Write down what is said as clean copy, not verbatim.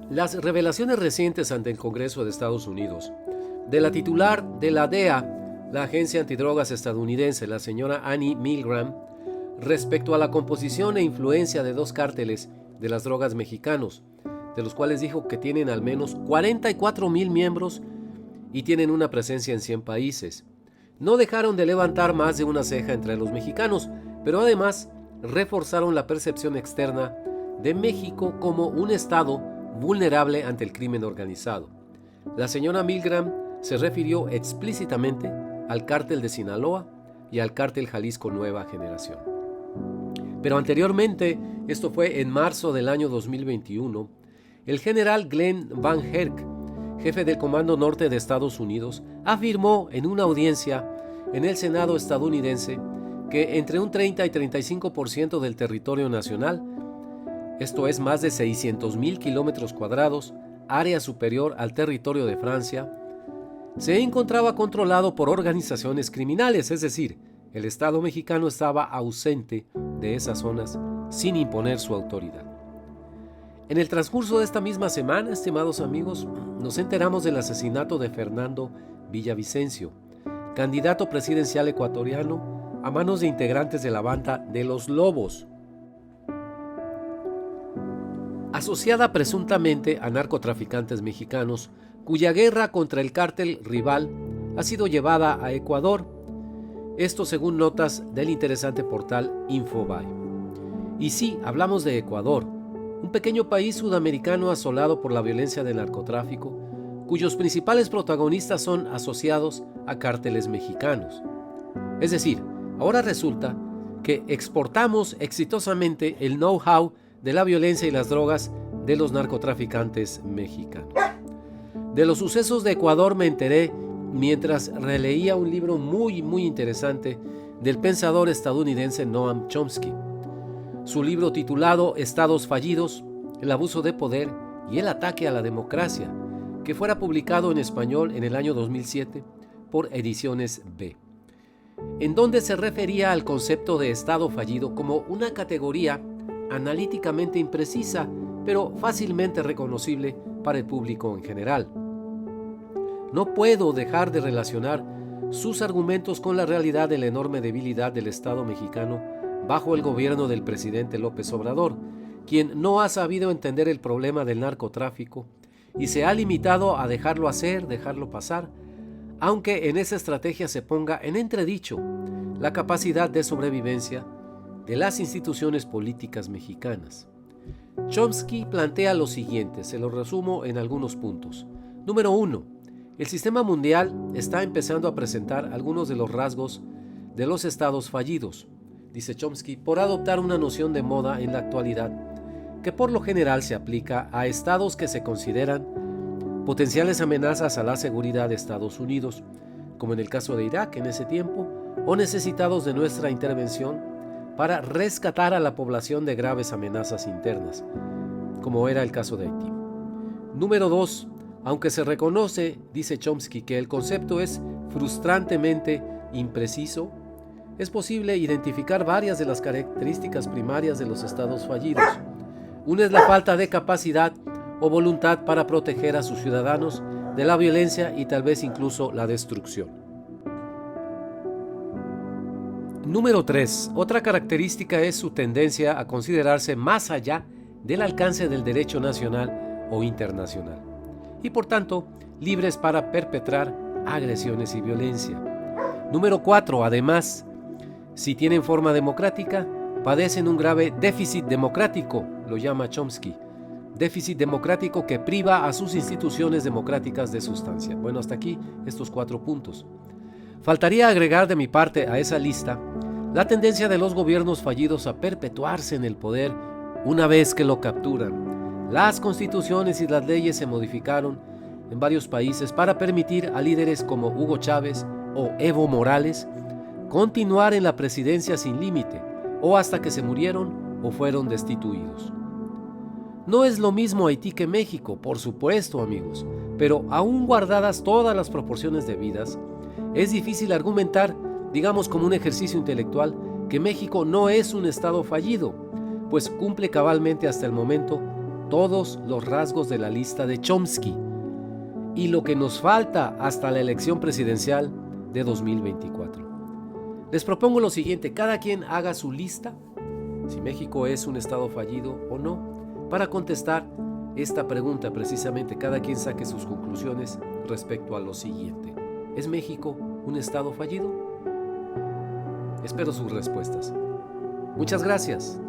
Las revelaciones recientes ante el Congreso de Estados Unidos de la titular de la DEA, la agencia antidrogas estadounidense, la señora Annie Milgram, respecto a la composición e influencia de dos cárteles de las drogas mexicanos, de los cuales dijo que tienen al menos 44,000 miembros y tienen una presencia en 100 países. No dejaron de levantar más de una ceja entre los mexicanos, pero además reforzaron la percepción externa de México como un estado vulnerable ante el crimen organizado. La señora Milgram se refirió explícitamente al cártel de Sinaloa y al cártel Jalisco Nueva Generación. Pero anteriormente, esto fue en marzo del año 2021, el general Glenn Van Herk, jefe del Comando Norte de Estados Unidos, afirmó en una audiencia en el Senado estadounidense que entre un 30 y 35% del territorio nacional, esto es más de 600,000 kilómetros cuadrados, área superior al territorio de Francia, se encontraba controlado por organizaciones criminales, es decir, el Estado mexicano estaba ausente de esas zonas sin imponer su autoridad. En el transcurso de esta misma semana, estimados amigos, nos enteramos del asesinato de Fernando Villavicencio, candidato presidencial ecuatoriano, a manos de integrantes de la banda de Los Lobos, asociada presuntamente a narcotraficantes mexicanos, cuya guerra contra el cártel rival ha sido llevada a Ecuador, esto según notas del interesante portal Infobae. Y sí, hablamos de Ecuador, un pequeño país sudamericano asolado por la violencia del narcotráfico, cuyos principales protagonistas son asociados a cárteles mexicanos. Es decir, ahora resulta que exportamos exitosamente el know-how de la violencia y las drogas de los narcotraficantes mexicanos. De los sucesos de Ecuador me enteré mientras releía un libro muy interesante del pensador estadounidense Noam Chomsky. Su libro titulado Estados fallidos, el abuso de poder y el ataque a la democracia, que fuera publicado en español en el año 2007 por Ediciones B, en donde se refería al concepto de Estado fallido como una categoría analíticamente imprecisa, pero fácilmente reconocible para el público en general. No puedo dejar de relacionar sus argumentos con la realidad de la enorme debilidad del Estado mexicano bajo el gobierno del presidente López Obrador, quien no ha sabido entender el problema del narcotráfico y se ha limitado a dejarlo hacer, dejarlo pasar, aunque en esa estrategia se ponga en entredicho la capacidad de sobrevivencia de las instituciones políticas mexicanas. Chomsky plantea lo siguiente, se lo resumo en algunos puntos. Número 1. El sistema mundial está empezando a presentar algunos de los rasgos de los estados fallidos, dice Chomsky, por adoptar una noción de moda en la actualidad que por lo general se aplica a estados que se consideran potenciales amenazas a la seguridad de Estados Unidos, como en el caso de Irak en ese tiempo, o necesitados de nuestra intervención para rescatar a la población de graves amenazas internas, como era el caso de Haití. Número 2. Aunque se reconoce, dice Chomsky, que el concepto es frustrantemente impreciso, es posible identificar varias de las características primarias de los estados fallidos. Una es la falta de capacidad o voluntad para proteger a sus ciudadanos de la violencia y tal vez incluso la destrucción. Número 3. Otra característica es su tendencia a considerarse más allá del alcance del derecho nacional o internacional, y por tanto libres para perpetrar agresiones y violencia. Número 4. Además, si tienen forma democrática, padecen un grave déficit democrático, lo llama Chomsky. Déficit democrático que priva a sus instituciones democráticas de sustancia. Bueno, hasta aquí estos 4 puntos. Faltaría agregar de mi parte a esa lista la tendencia de los gobiernos fallidos a perpetuarse en el poder una vez que lo capturan. Las constituciones y las leyes se modificaron en varios países para permitir a líderes como Hugo Chávez o Evo Morales continuar en la presidencia sin límite o hasta que se murieron o fueron destituidos. No es lo mismo Haití que México, por supuesto, amigos, pero aún guardadas todas las proporciones debidas, es difícil argumentar, digamos como un ejercicio intelectual, que México no es un estado fallido, pues cumple cabalmente hasta el momento todos los rasgos de la lista de Chomsky y lo que nos falta hasta la elección presidencial de 2024. Les propongo lo siguiente: cada quien haga su lista, si México es un estado fallido o no, para contestar esta pregunta precisamente. Cada quien saque sus conclusiones respecto a lo siguiente: ¿es México un estado fallido? Espero sus respuestas. Muchas gracias.